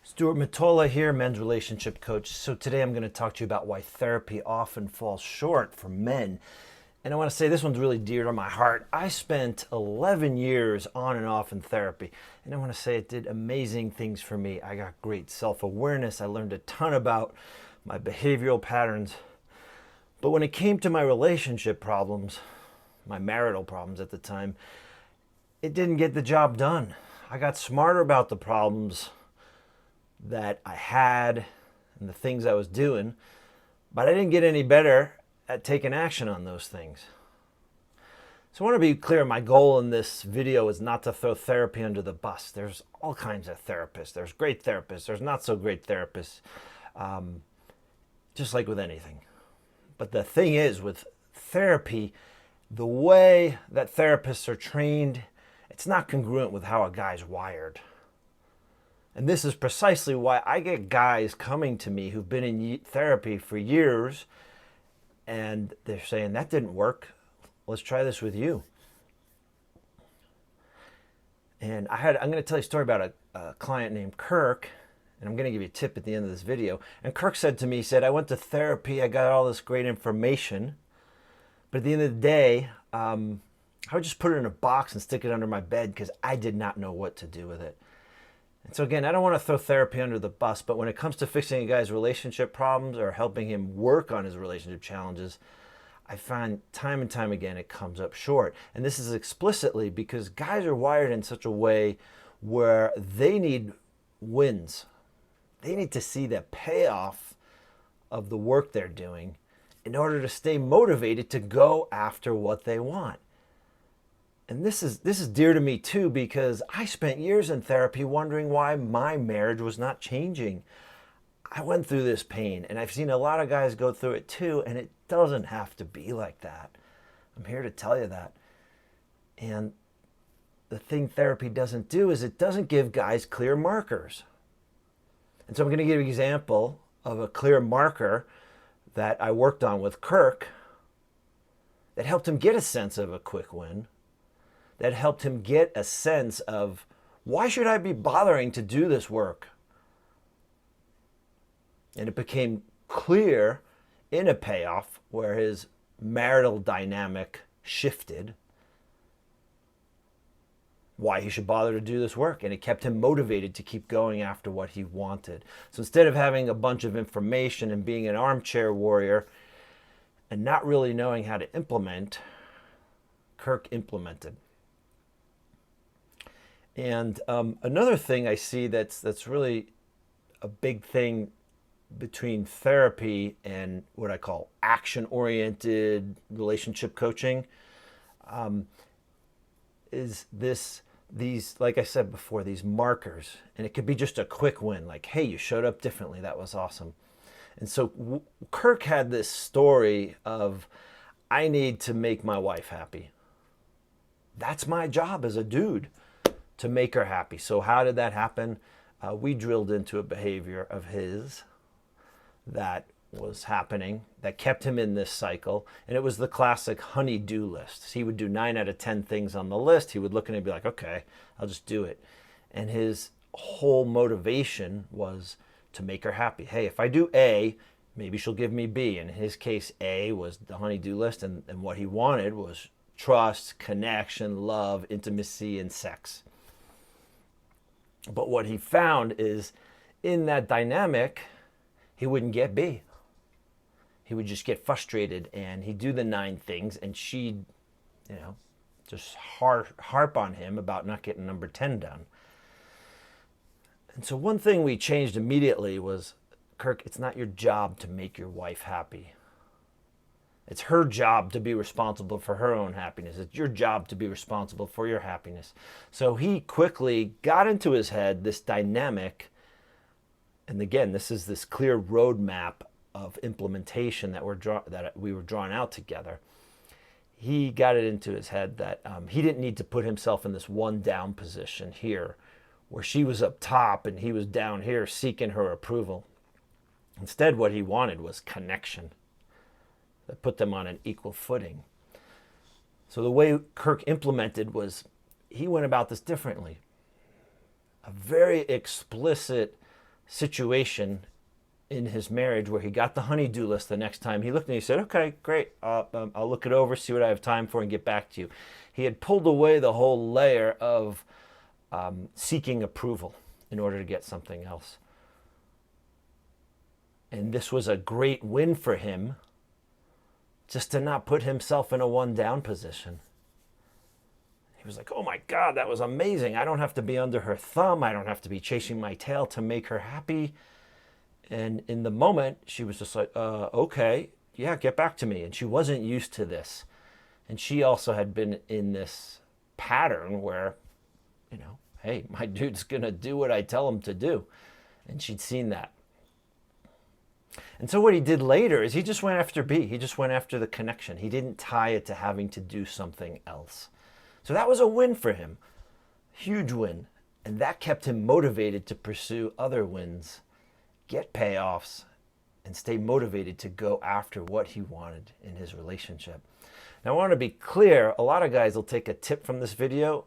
Stuart Matola here, men's relationship coach. So today I'm going to talk to you about why therapy often falls short for men. And I want to say this one's really dear to my heart. I spent 11 years on and off in therapy, and I want to say it did amazing things for me. I got great self-awareness. I learned a ton about my behavioral patterns. But when it came to my relationship problems, my marital problems at the time, it didn't get the job done. I got smarter about the problems that I had and the things I was doing, but I didn't get any better at taking action on those things. So I want to be clear, my goal in this video is not to throw therapy under the bus. There's all kinds of therapists. There's great therapists. There's not so great therapists, just like with anything. But the thing is, with therapy, the way that therapists are trained, it's not congruent with how a guy's wired. And this is precisely why I get guys coming to me who've been in therapy for years and they're saying, that didn't work. Let's try this with you. And I'm going to tell you a story about a client named Kirk, and I'm going to give you a tip at the end of this video. And Kirk said to me, he said, I went to therapy, I got all this great information, but at the end of the day, I would just put it in a box and stick it under my bed because I did not know what to do with it. And so again, I don't want to throw therapy under the bus, but when it comes to fixing a guy's relationship problems or helping him work on his relationship challenges, I find time and time again it comes up short. And this is explicitly because guys are wired in such a way where they need wins. They need to see the payoff of the work they're doing in order to stay motivated to go after what they want. And this is dear to me too, because I spent years in therapy wondering why my marriage was not changing. I went through this pain, and I've seen a lot of guys go through it too, and it doesn't have to be like that. I'm here to tell you that. And the thing therapy doesn't do is it doesn't give guys clear markers. And so I'm going to give you an example of a clear marker that I worked on with Kirk that helped him get a sense of a quick win, that helped him get a sense of, why should I be bothering to do this work? And it became clear in a payoff where his marital dynamic shifted, why he should bother to do this work. And it kept him motivated to keep going after what he wanted. So instead of having a bunch of information and being an armchair warrior and not really knowing how to implement, Kirk implemented. And another thing I see that's really a big thing between therapy and what I call action-oriented relationship coaching is these, like I said before, these markers. And it could be just a quick win, like, hey, you showed up differently. That was awesome. And so Kirk had this story of, I need to make my wife happy. That's my job as a dude, to make her happy. So how did that happen? We drilled into a behavior of his that was happening that kept him in this cycle. And it was the classic honey-do list. He would do 9 out of 10 things on the list. He would look at it and be like, okay, I'll just do it. And his whole motivation was to make her happy. Hey, if I do A, maybe she'll give me B. In his case, A was the honey-do list. And what he wanted was trust, connection, love, intimacy, and sex. But what he found is in that dynamic, he wouldn't get B. He would just get frustrated and he'd do the 9 things and she'd, just harp on him about not getting number 10 done. And so one thing we changed immediately was, Kirk, it's not your job to make your wife happy. It's her job to be responsible for her own happiness. It's your job to be responsible for your happiness. So he quickly got into his head this dynamic. And again, this is this clear roadmap of implementation that we were drawing out together. He got it into his head that he didn't need to put himself in this one down position here, where she was up top and he was down here seeking her approval. Instead, what he wanted was connection that put them on an equal footing. So the way Kirk implemented was, he went about this differently. A very explicit situation in his marriage where he got the honey-do list the next time. He looked at me and he said, okay, great. I'll look it over, see what I have time for, and get back to you. He had pulled away the whole layer of seeking approval in order to get something else. And this was a great win for him, just to not put himself in a one-down position. He was like, oh my God, that was amazing. I don't have to be under her thumb. I don't have to be chasing my tail to make her happy. And in the moment, she was just like, okay, yeah, get back to me. And she wasn't used to this. And she also had been in this pattern where, hey, my dude's going to do what I tell him to do. And she'd seen that. And so what he did later is he just went after B. He just went after the connection. He didn't tie it to having to do something else. So that was a win for him. Huge win. And that kept him motivated to pursue other wins, get payoffs, and stay motivated to go after what he wanted in his relationship. Now, I want to be clear, a lot of guys will take a tip from this video,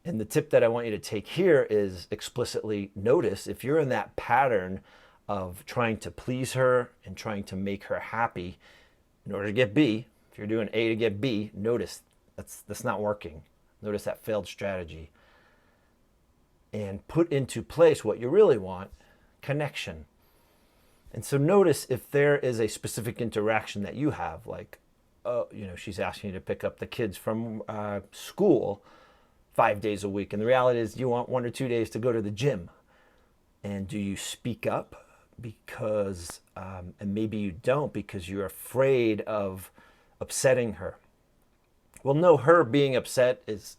and the tip that I want you to take here is explicitly notice if you're in that pattern of trying to please her and trying to make her happy in order to get B. If you're doing A to get B, notice that's not working. Notice that failed strategy. And put into place what you really want, connection. And so notice if there is a specific interaction that you have, like, she's asking you to pick up the kids from school 5 days a week. And the reality is you want 1 or 2 days to go to the gym. And do you speak up? Because, and maybe you don't because you're afraid of upsetting her. Well, no, her being upset is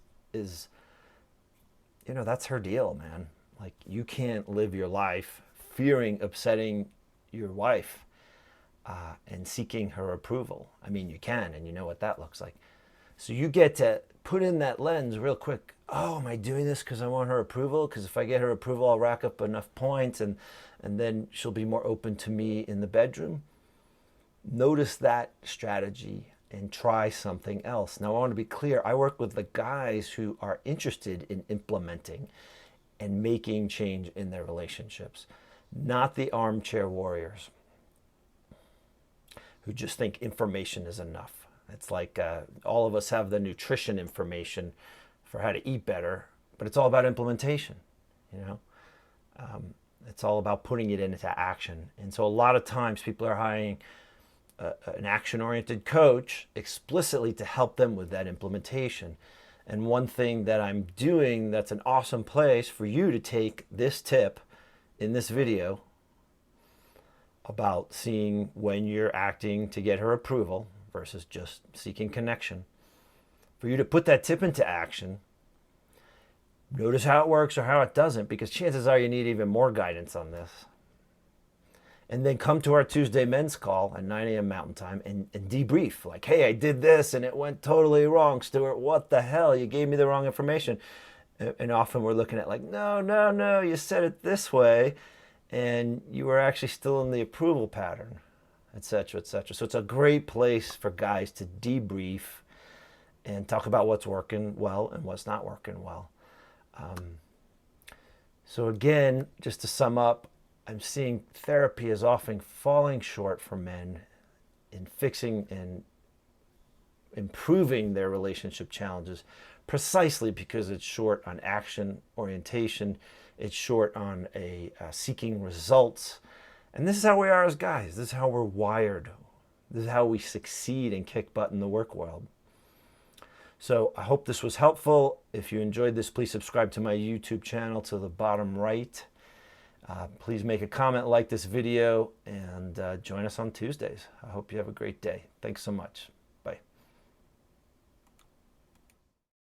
that's her deal, man. Like, you can't live your life fearing upsetting your wife and seeking her approval. I mean, you can, and you know what that looks like. So you get to put in that lens real quick. Oh, am I doing this because I want her approval? Because if I get her approval, I'll rack up enough points and then she'll be more open to me in the bedroom. Notice that strategy and try something else. Now, I want to be clear. I work with the guys who are interested in implementing and making change in their relationships, not the armchair warriors who just think information is enough. It's like all of us have the nutrition information for how to eat better, but it's all about implementation, It's all about putting it into action. And so a lot of times people are hiring an action-oriented coach explicitly to help them with that implementation. And one thing that I'm doing that's an awesome place for you to take this tip in this video about seeing when you're acting to get her approval versus just seeking connection. For you to put that tip into action, notice how it works or how it doesn't, because chances are you need even more guidance on this. And then come to our Tuesday men's call at 9 a.m. Mountain Time and debrief. Like, hey, I did this and it went totally wrong, Stuart. What the hell? You gave me the wrong information. And often we're looking at like, no, you said it this way. And you were actually still in the approval pattern, et cetera, et cetera. So it's a great place for guys to debrief and talk about what's working well and what's not working well. So again, just to sum up, I'm seeing therapy is often falling short for men in fixing and improving their relationship challenges precisely because it's short on action orientation, it's short on seeking results. And this is how we are as guys. This is how we're wired. This is how we succeed and kick butt in the work world. So I hope this was helpful. If you enjoyed this, please subscribe to my YouTube channel to the bottom right. Please make a comment, like this video, and join us on Tuesdays. I hope you have a great day. Thanks so much.